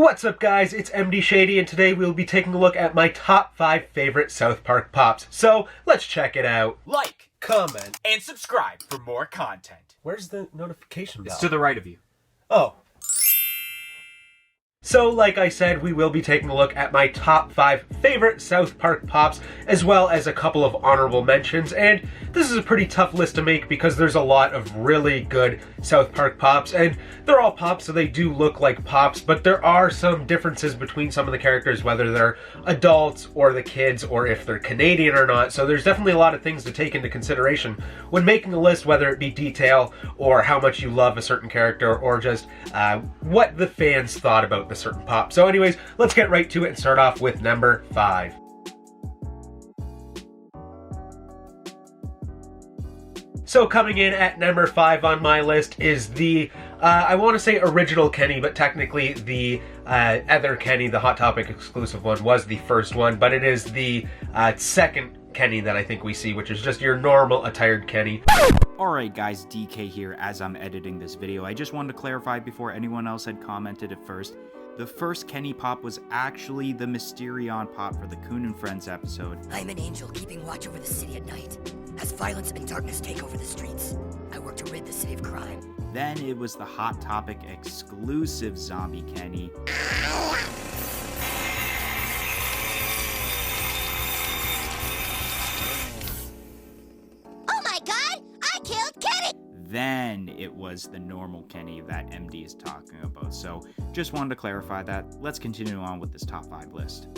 What's up guys, it's MD Shady and today we'll be taking a look at my top 5 favorite South Park Pops. So, let's check it out. Like, Comment, and subscribe for more content. where's the notification bell? It's to the right of you. Oh. So, like I said, we will be taking a look at my top 5 favorite South Park Pops, as well as a couple of honorable mentions, and this is a pretty tough list to make because there's a lot of really good South Park Pops, and they're all Pops, so they do look like Pops, but there are some differences between some of the characters, whether they're adults or the kids, or if they're Canadian or not, so there's definitely a lot of things to take into consideration when making a list, whether it be detail, or how much you love a certain character, or just what the fans thought about the certain pop. So anyways, let's get right to it and start off with number 5. So coming in at number 5 on my list is the, I want to say original Kenny, but technically the other Kenny, the Hot Topic exclusive one, was the first one, but it is the second Kenny that I think we see, which is just your normal attired Kenny. Alright guys, DK here as I'm editing this video. I just wanted to clarify before anyone else had commented at first. The first Kenny Pop was actually the Mysterion Pop for the Coon and Friends episode. I'm an angel keeping watch over the city at night, as violence and darkness take over the streets. I work to rid the city of crime. Then it was the Hot Topic exclusive Zombie Kenny. Oh my god! I killed Kenny! Then it was the normal Kenny that MD is talking about. So just wanted to clarify that. Let's continue on with this top 5 list.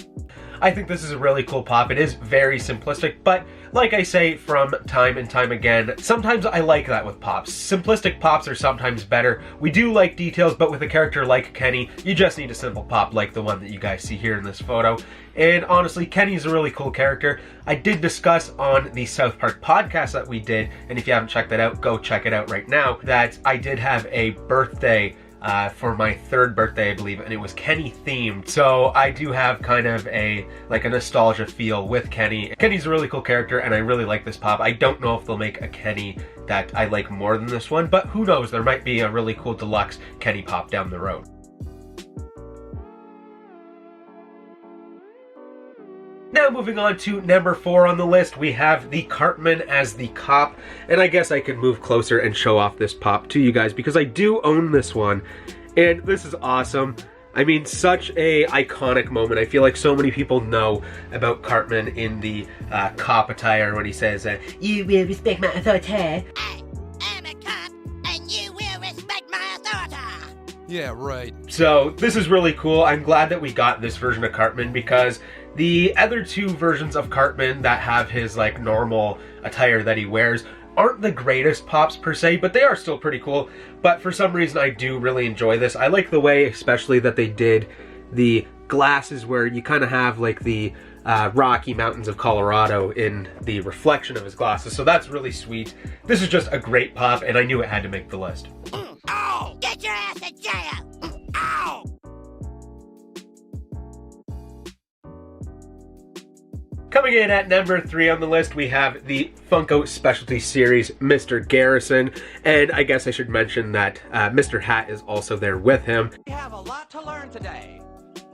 I think this is a really cool pop. It is very simplistic, but like I say from time and time again, sometimes I like that with pops. Simplistic pops are sometimes better. We do like details, but with a character like Kenny, you just need a simple pop like the one that you guys see here in this photo. And honestly, Kenny's a really cool character. I did discuss on the South Park podcast that we did, and if you haven't checked that out, go check it out right now, that I did have a birthday for my 3rd birthday, I believe, and it was Kenny themed. So I do have kind of a nostalgia feel with Kenny. Kenny's a really cool character and I really like this pop. I don't know if they'll make a Kenny that I like more than this one, but who knows, there might be a really cool deluxe Kenny pop down the road. Now moving on to number 4 on the list, we have the Cartman as the cop, and I guess I can move closer and show off this pop to you guys because I do own this one, and this is awesome. I mean, such a iconic moment. I feel like so many people know about Cartman in the cop attire when he says, "You will respect my authority." I am a cop, and you will respect my authority! Yeah, right. So this is really cool. I'm glad that we got this version of Cartman because the other 2 versions of Cartman that have his normal attire that he wears aren't the greatest pops per se, but they are still pretty cool. But for some reason I do really enjoy this. I like the way especially that they did the glasses where you kind of have the Rocky Mountains of Colorado in the reflection of his glasses. So that's really sweet. This is just a great pop and I knew it had to make the list. Ow! Get your ass in jail! Ow! Coming in at number 3 on the list, we have the Funko Specialty Series Mr. Garrison, and I guess I should mention that Mr. Hat is also there with him. We have a lot to learn today.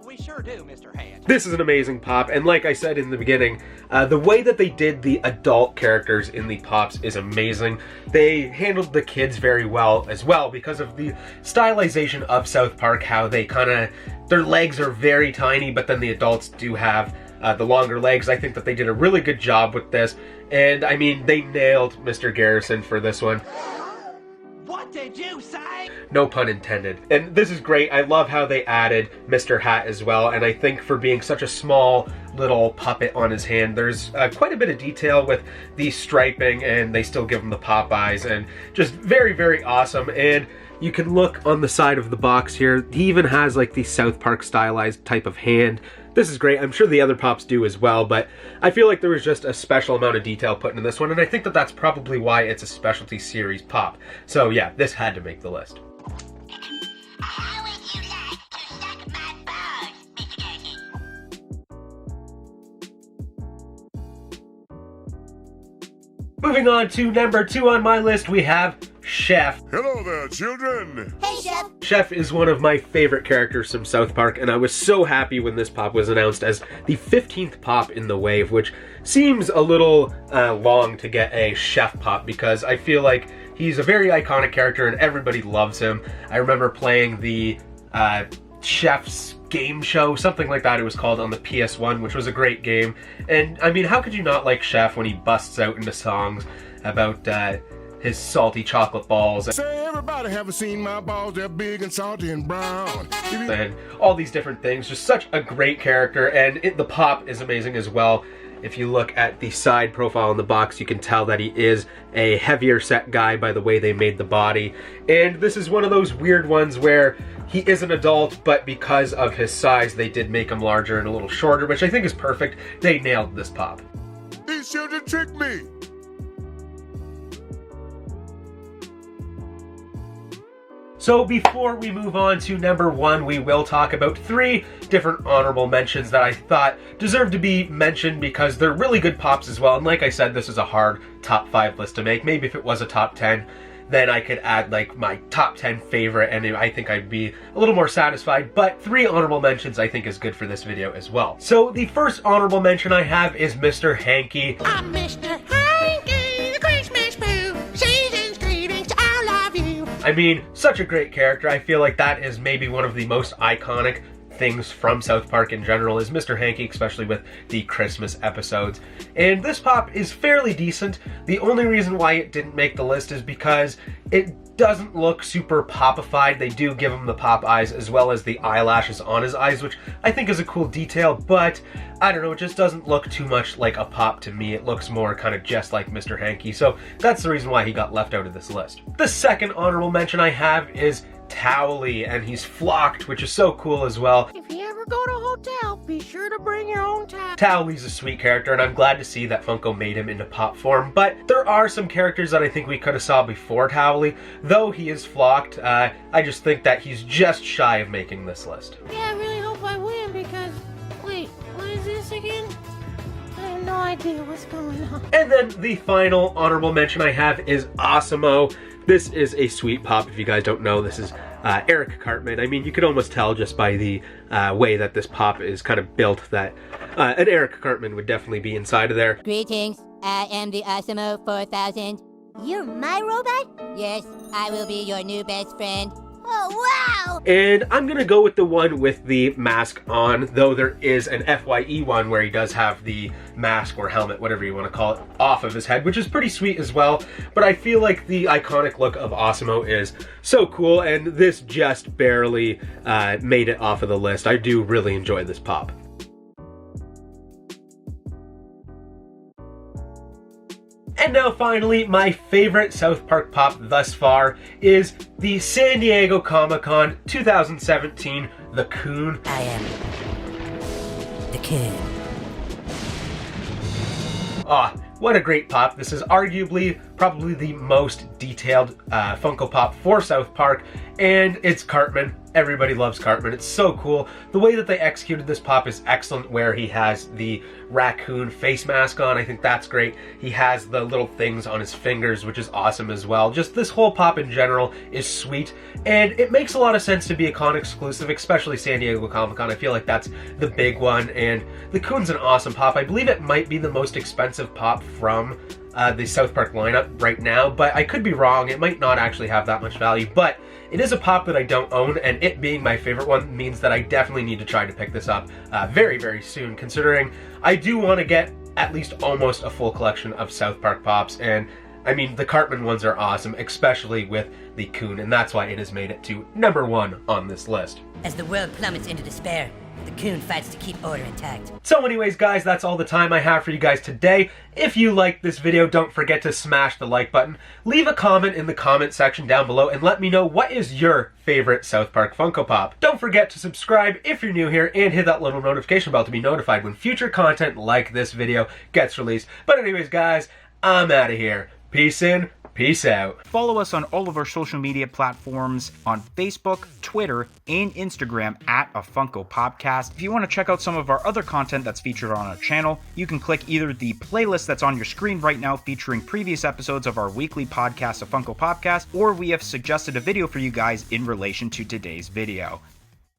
We sure do, Mr. Hat. This is an amazing pop, and like I said in the beginning, the way that they did the adult characters in the pops is amazing. They handled the kids very well as well because of the stylization of South Park, how they their legs are very tiny, but then the adults do have the longer legs. I think that they did a really good job with this, and I mean, they nailed Mr. Garrison for this one. What did you say? No pun intended. And this is great. I love how they added Mr. Hat as well, and I think for being such a small little puppet on his hand, there's quite a bit of detail with the striping, and they still give him the pop eyes, and just very, very awesome. And you can look on the side of the box here. He even has the South Park stylized type of hand. This is great. I'm sure the other pops do as well, but I feel like there was just a special amount of detail put into this one, and I think that that's probably why it's a specialty series pop. So yeah, this had to make the list. How would you like to suck my balls, Mr. Garrison? Moving on to number 2 on my list, we have Chef. Hello there, children! Hey, Chef! Chef is one of my favorite characters from South Park, and I was so happy when this pop was announced as the 15th pop in the wave, which seems a little long to get a Chef pop, because I feel like he's a very iconic character and everybody loves him. I remember playing the Chef's game show, something like that it was called, on the PS1, which was a great game. And I mean, how could you not like Chef when he busts out into songs about his salty chocolate balls? Say, everybody haven't seen my balls, they're big and salty and brown. And all these different things. Just such a great character, and the pop is amazing as well. If you look at the side profile in the box, you can tell that he is a heavier set guy by the way they made the body. And this is one of those weird ones where he is an adult, but because of his size, they did make him larger and a little shorter, which I think is perfect. They nailed this pop. These children tricked me. So before we move on to number 1, we will talk about 3 different honorable mentions that I thought deserve to be mentioned because they're really good pops as well. And like I said, this is a hard top 5 list to make. Maybe if it was a top 10, then I could add like my top 10 favorite, and I think I'd be a little more satisfied. But 3 honorable mentions I think is good for this video as well. So the first honorable mention I have is Mr. Hanky. I'm Mr. Hanky, the Christmas Pooh. Season's greetings to all of you. I mean, such a great character. I feel like that is maybe one of the most iconic things from South Park in general, is Mr. Hanky, especially with the Christmas episodes. And this pop is fairly decent. The only reason why it didn't make the list is because it doesn't look super popified. They do give him the pop eyes as well as the eyelashes on his eyes, which I think is a cool detail, but I don't know, it just doesn't look too much like a pop to me. It looks more kind of just like Mr. Hanky, so that's the reason why he got left out of this list. The second honorable mention I have is Towley, and he's flocked, which is so cool as well. If you ever go to a hotel, be sure to bring your own towel. Towley's a sweet character, and I'm glad to see that Funko made him into pop form, but there are some characters that I think we could have saw before Towley. Though he is flocked, I just think that he's just shy of making this list. Yeah, I really hope I win because... Wait, what is this again? I have no idea what's going on. And then the final honorable mention I have is Osimo. This is a sweet pop. If you guys don't know, this is Eric Cartman. I mean, you could almost tell just by the way that this pop is kind of built that an Eric Cartman would definitely be inside of there. Greetings, I am the Osimo 4000. You're my robot? Yes, I will be your new best friend. Oh, wow! And I'm gonna go with the one with the mask on, though there is an FYE one where he does have the mask or helmet, whatever you want to call it, off of his head, which is pretty sweet as well. But I feel like the iconic look of Osimo is so cool, and this just barely made it off of the list. I do really enjoy this pop. And now finally, my favorite South Park pop thus far is the San Diego Comic-Con 2017, The Coon. I am the Coon. Ah, what a great pop. This is arguably probably the most detailed Funko Pop for South Park, and it's Cartman. Everybody loves Cartman. It's so cool. The way that they executed this pop is excellent, where he has the raccoon face mask on. I think that's great. He has the little things on his fingers, which is awesome as well. Just this whole pop in general is sweet, and it makes a lot of sense to be a con exclusive, especially San Diego Comic-Con. I feel like that's the big one, and the Coon's an awesome pop. I believe it might be the most expensive pop from the South Park lineup right now, but I could be wrong. It might not actually have that much value, but it is a pop that I don't own, and it being my favorite one means that I definitely need to try to pick this up very, very soon, considering I do want to get at least almost a full collection of South Park pops. And I mean, the Cartman ones are awesome, especially with the Coon, and that's why it has made it to number 1 on this list. As the world plummets into despair, the Coon fights to keep order intact. So anyways, guys, that's all the time I have for you guys today. If you liked this video, don't forget to smash the like button. Leave a comment in the comment section down below and let me know what is your favorite South Park Funko Pop. Don't forget to subscribe if you're new here and hit that little notification bell to be notified when future content like this video gets released. But anyways, guys, I'm out of here. Peace in, peace Peace out. Follow us on all of our social media platforms on Facebook, Twitter, and Instagram at A Funko Popcast. If you want to check out some of our other content that's featured on our channel, you can click either the playlist that's on your screen right now featuring previous episodes of our weekly podcast, A Funko Popcast, or we have suggested a video for you guys in relation to today's video.